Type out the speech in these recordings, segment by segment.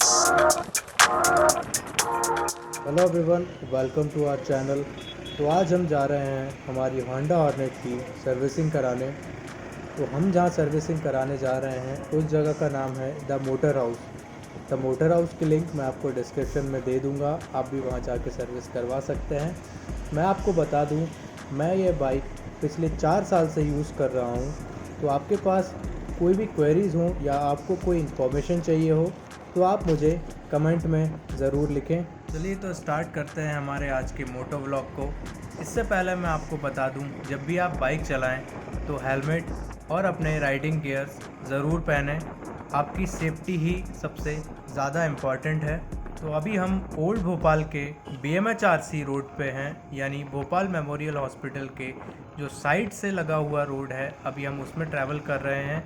Hello everyone, welcome to our channel. तो आज हम जा रहे हैं हमारी होंडा हॉर्नेट की सर्विसिंग कराने। तो हम जहाँ सर्विसिंग कराने जा रहे हैं उस जगह का नाम है the motor house. The motor house की लिंक मैं आपको डिस्क्रिप्शन में दे दूँगा, आप भी वहाँ जाके सर्विस करवा सकते हैं। मैं आपको बता दूँ, मैं ये बाइक पिछले 4 साल से यूज़ कर रहा हूँ। तो आपके पास कोई भी क्वेरीज़ हों या आपको कोई इन्फॉर्मेशन चाहिए हो तो आप मुझे कमेंट में ज़रूर लिखें। चलिए तो स्टार्ट करते हैं हमारे आज के मोटो व्लॉग को। इससे पहले मैं आपको बता दूं, जब भी आप बाइक चलाएं तो हेलमेट और अपने राइडिंग गियर्स ज़रूर पहनें। आपकी सेफ्टी ही सबसे ज़्यादा इम्पॉर्टेंट है। तो अभी हम ओल्ड भोपाल के BMHRC रोड पे हैं, यानी भोपाल मेमोरियल हॉस्पिटल के जो साइड से लगा हुआ रोड है, अभी हम उसमें ट्रैवल कर रहे हैं।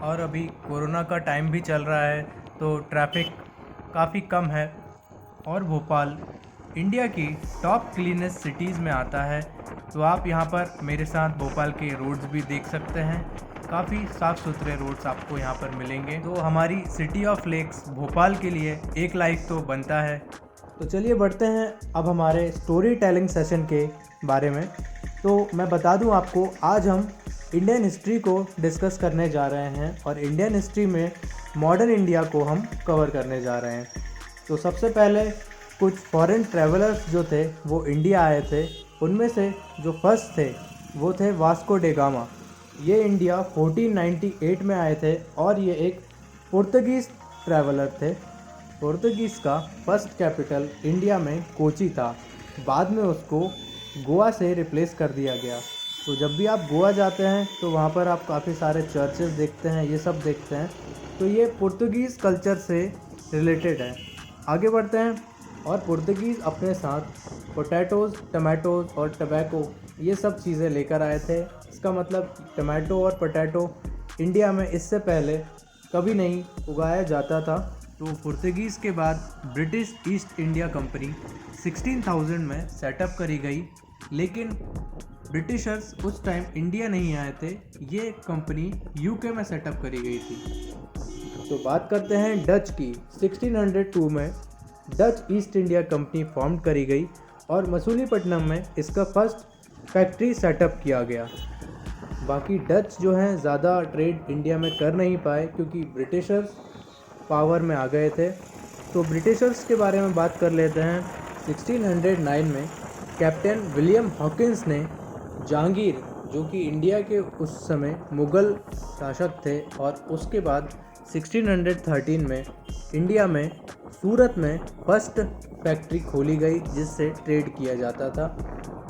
और अभी कोरोना का टाइम भी चल रहा है तो ट्रैफिक काफ़ी कम है। और भोपाल इंडिया की टॉप क्लीनेस्ट सिटीज़ में आता है। तो आप यहाँ पर मेरे साथ भोपाल के रोड्स भी देख सकते हैं। काफ़ी साफ़ सुथरे रोड्स आपको यहाँ पर मिलेंगे। तो हमारी सिटी ऑफ लेक्स भोपाल के लिए एक लाइक तो बनता है। तो चलिए बढ़ते हैं अब हमारे स्टोरी टेलिंग सेशन के बारे में। तो मैं बता दूं आपको, आज हम इंडियन हिस्ट्री को डिस्कस करने जा रहे हैं और इंडियन हिस्ट्री में मॉडर्न इंडिया को हम कवर करने जा रहे हैं। तो सबसे पहले कुछ फॉरेन ट्रैवलर्स जो थे वो इंडिया आए थे। उनमें से जो फर्स्ट थे वो थे वास्को डे गामा। ये इंडिया 1498 में आए थे और ये एक पुर्तगीज़ ट्रैवलर थे। पुर्तगीज़ का फर्स्ट कैपिटल इंडिया में कोची था, बाद में उसको गोवा से रिप्लेस कर दिया गया। तो जब भी आप गोवा जाते हैं तो वहाँ पर आप काफ़ी सारे चर्चेस देखते हैं, ये सब देखते हैं। तो ये पुर्तगीज़ कल्चर से रिलेटेड है। आगे बढ़ते हैं। और पुर्तगीज़ अपने साथ पोटैटोज़, टमाटोज़ और टबैको ये सब चीज़ें लेकर आए थे। इसका मतलब टमाटो और पोटैटो इंडिया में इससे पहले कभी नहीं उगाया जाता था। तो पुर्तगीज़ के बाद ब्रिटिश ईस्ट इंडिया कंपनी 16,000 में सेटअप करी गई, लेकिन ब्रिटिशर्स उस टाइम इंडिया नहीं आए थे। ये कंपनी यूके में सेटअप करी गई थी। तो बात करते हैं डच की। 1602 में Dutch east India company form करी गई और मसूलीपट्टनम में इसका फर्स्ट फैक्ट्री सेटअप किया गया। बाकी डच जो हैं ज़्यादा ट्रेड इंडिया में कर नहीं पाए क्योंकि ब्रिटिशर्स पावर में आ गए थे। तो ब्रिटिशर्स के बारे में बात कर लेते हैं। 1609 में कैप्टन विलियम हॉकिंस ने जहांगीर, जो कि इंडिया के उस समय मुग़ल शासक थे, और उसके बाद 1613 में इंडिया में सूरत में फर्स्ट फैक्ट्री खोली गई जिससे ट्रेड किया जाता था।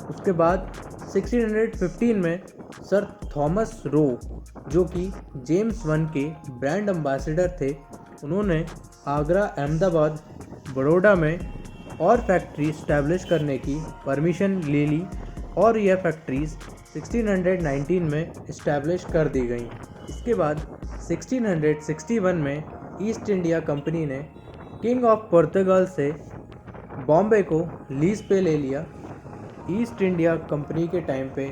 उसके बाद 1615 में सर थॉमस रो, जो कि जेम्स वन के ब्रांड एम्बेसडर थे, उन्होंने आगरा, अहमदाबाद, बड़ौदा में और फैक्ट्री इस्टेब्लिश करने की परमिशन ले ली और यह फैक्ट्रीज़ 1619 में इस्टेब्लिश कर दी गई। इसके बाद 1661 में ईस्ट इंडिया कंपनी ने किंग ऑफ पुर्तगाल से बॉम्बे को लीज पे ले लिया। ईस्ट इंडिया कंपनी के टाइम पे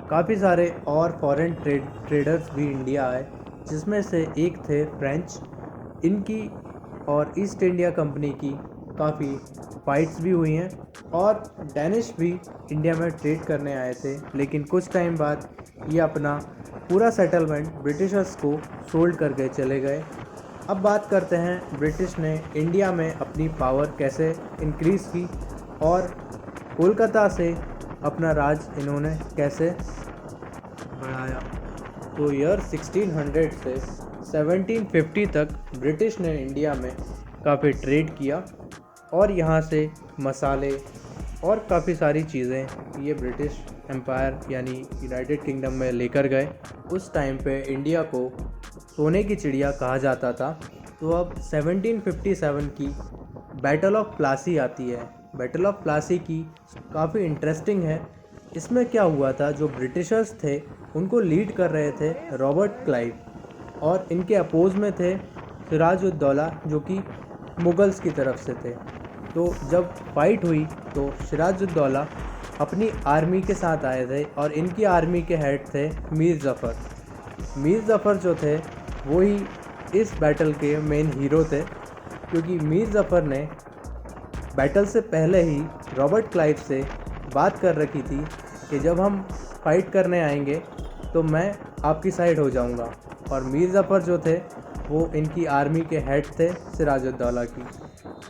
काफ़ी सारे और फॉरेन ट्रेडर्स भी इंडिया आए, जिसमें से एक थे फ्रेंच। इनकी और ईस्ट इंडिया कंपनी की काफ़ी फाइट्स भी हुई हैं और डैनिश भी इंडिया में ट्रेड करने आए थे, लेकिन कुछ टाइम बाद ये अपना पूरा सेटलमेंट ब्रिटिशर्स को सोल्ड करके चले गए। अब बात करते हैं ब्रिटिश ने इंडिया में अपनी पावर कैसे इंक्रीज़ की और कोलकाता से अपना राज इन्होंने कैसे बढ़ाया। तो ईयर 1600 से 1750 तक ब्रिटिश ने इंडिया में काफ़ी ट्रेड किया और यहाँ से मसाले और काफ़ी सारी चीज़ें ये ब्रिटिश एम्पायर यानी यूनाइटेड किंगडम में लेकर गए। उस टाइम पे इंडिया को सोने की चिड़िया कहा जाता था। तो अब 1757 की बैटल ऑफ प्लासी आती है। बैटल ऑफ प्लासी की काफ़ी इंटरेस्टिंग है। इसमें क्या हुआ था, जो ब्रिटिशर्स थे उनको लीड कर रहे थे रॉबर्ट क्लाइव और इनके अपोज में थे सिराज उद दौला, जो कि मुगल्स की तरफ से थे। तो जब फाइट हुई तो सिराज उद दौला अपनी आर्मी के साथ आए थे और इनकी आर्मी के हेड थे मीर ज़फ़र। मीर ज़फ़र जो थे वो ही इस बैटल के मेन हीरो थे। क्योंकि मीर ज़फ़र ने बैटल से पहले ही रॉबर्ट क्लाइव से बात कर रखी थी कि जब हम फाइट करने आएंगे तो मैं आपकी साइड हो जाऊंगा। और मीर ज़फ़र जो थे वो इनकी आर्मी के हेड थे सिराजुद्दौला की।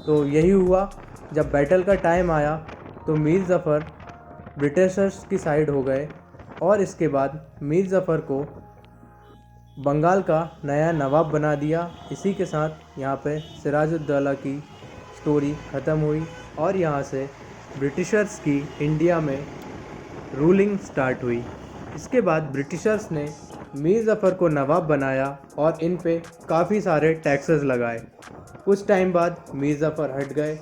तो यही हुआ, जब बैटल का टाइम आया तो मीर ज़फ़र ब्रिटिशर्स की साइड हो गए और इसके बाद मीर ज़फ़र को बंगाल का नया नवाब बना दिया। इसी के साथ यहाँ पे सिराजुद्दौला की स्टोरी ख़त्म हुई और यहाँ से ब्रिटिशर्स की इंडिया में रूलिंग स्टार्ट हुई। इसके बाद ब्रिटिशर्स ने मीर ज़फ़र को नवाब बनाया और इन पे काफ़ी सारे टैक्सेस लगाए। कुछ टाइम बाद मीर ज़फ़र हट गए,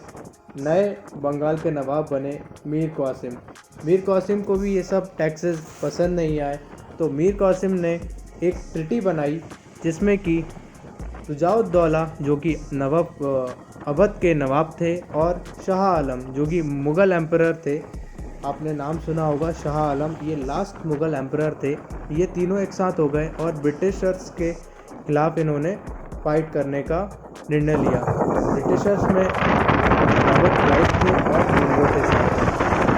नए बंगाल के नवाब बने मीर क़ासिम। मीर क़ासिम को भी ये सब टैक्सेस पसंद नहीं आए, तो मीर क़ासिम ने एक ट्रीटी बनाई जिसमें कि शुजाउद्दौला जो कि अवध के नवाब थे और शाह आलम जो कि मुग़ल एम्परर थे, आपने नाम सुना होगा शाह आलम, ये लास्ट मुग़ल एम्परर थे, ये तीनों एक साथ हो गए और ब्रिटिशर्स के ख़िलाफ़ इन्होंने फाइट करने का निर्णय लिया। ब्रिटिशर्स में रॉबर्ट क्लाइव थे और मुंगो थे साथ।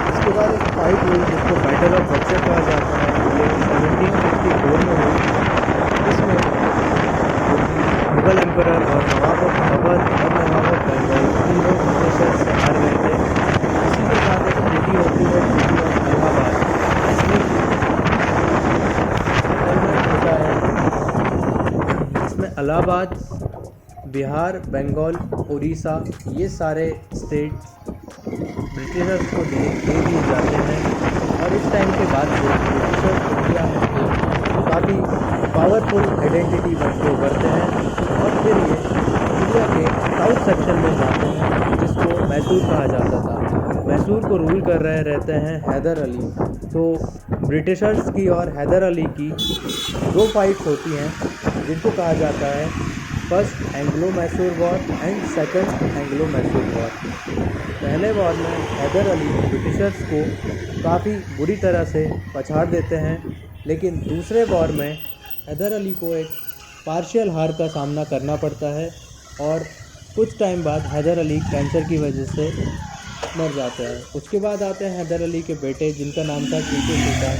इसके बाद एक फाइट हुई जिसको बैटल ऑफ बक्सर कहा जाता है, ये 1754 में हुई। इसमें मुग़ल एम्परर और नवाब ऑफ अवध और नवाब ऑफ बंगाल तीनों ब्रिटिशर्स से हार गए थे। इसी के साथ एक ट्रीटी होती है, ट्रीटी ऑफ इलाहाबाद, जिसमें इलाहाबाद, बिहार, बंगाल, उड़ीसा ये सारे स्टेट्स ब्रिटिशर्स को दे दिए जाते हैं। और इस टाइम के बाद से ब्रिटिशर्स इंडिया में एक काफ़ी पावरफुल आइडेंटिटी बन के उभरते हैं और फिर ये इंडिया के साउथ सेक्शन में जाते हैं जिसको मैसूर कहा जाता था। मैसूर को रूल कर रहे रहते हैं हैदर अली। तो ब्रिटिशर्स की और हैदर अली की दो फाइट्स होती हैं जिनको कहा जाता है first Anglo Mysore war and second Anglo Mysore war. पहले वॉर में हैदर अली ब्रिटिशर्स को काफ़ी बुरी तरह से पछाड़ देते हैं, लेकिन दूसरे वॉर में हैदर अली को एक पार्शियल हार का सामना करना पड़ता है और कुछ टाइम बाद हैदर अली कैंसर की वजह से मर जाते हैं। उसके बाद आते हैं हैदर अली के बेटे जिनका नाम था टीपू सुल्तान।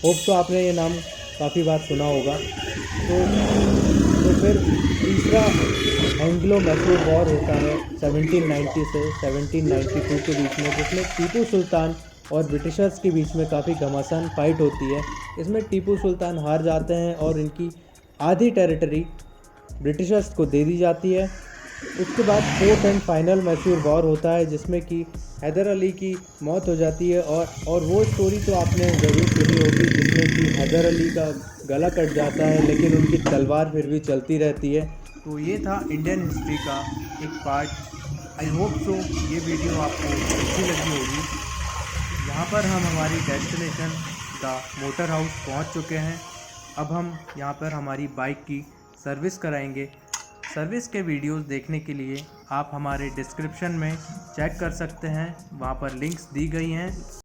होप तो आपने ये नाम काफ़ी बार सुना होगा। तो फिर तीसरा एंग्लो मैसूर वॉर होता है 1790 से 1792 के बीच में, जिसमें टीपू सुल्तान और ब्रिटिशर्स के बीच में काफ़ी घमासान फाइट होती है। इसमें टीपू सुल्तान हार जाते हैं और इनकी आधी टेरिटरी ब्रिटिशर्स को दे दी जाती है। उसके बाद fourth and final Mysore war होता है जिसमें कि हैदर अली की मौत हो जाती है और वो स्टोरी तो आपने ज़रूर सुनी होगी जिसमें कि हैदर अली का गला कट जाता है लेकिन उनकी तलवार फिर भी चलती रहती है। तो ये था इंडियन हिस्ट्री का एक पार्ट। आई होप सो ये वीडियो आपको अच्छी लगी होगी। यहाँ पर हम हमारी डेस्टिनेशन द मोटर हाउस पहुँच चुके हैं। अब हम यहाँ पर हमारी बाइक की सर्विस कराएंगे। सर्विस के वीडियोस देखने के लिए आप हमारे डिस्क्रिप्शन में चेक कर सकते हैं, वहाँ पर लिंक्स दी गई हैं।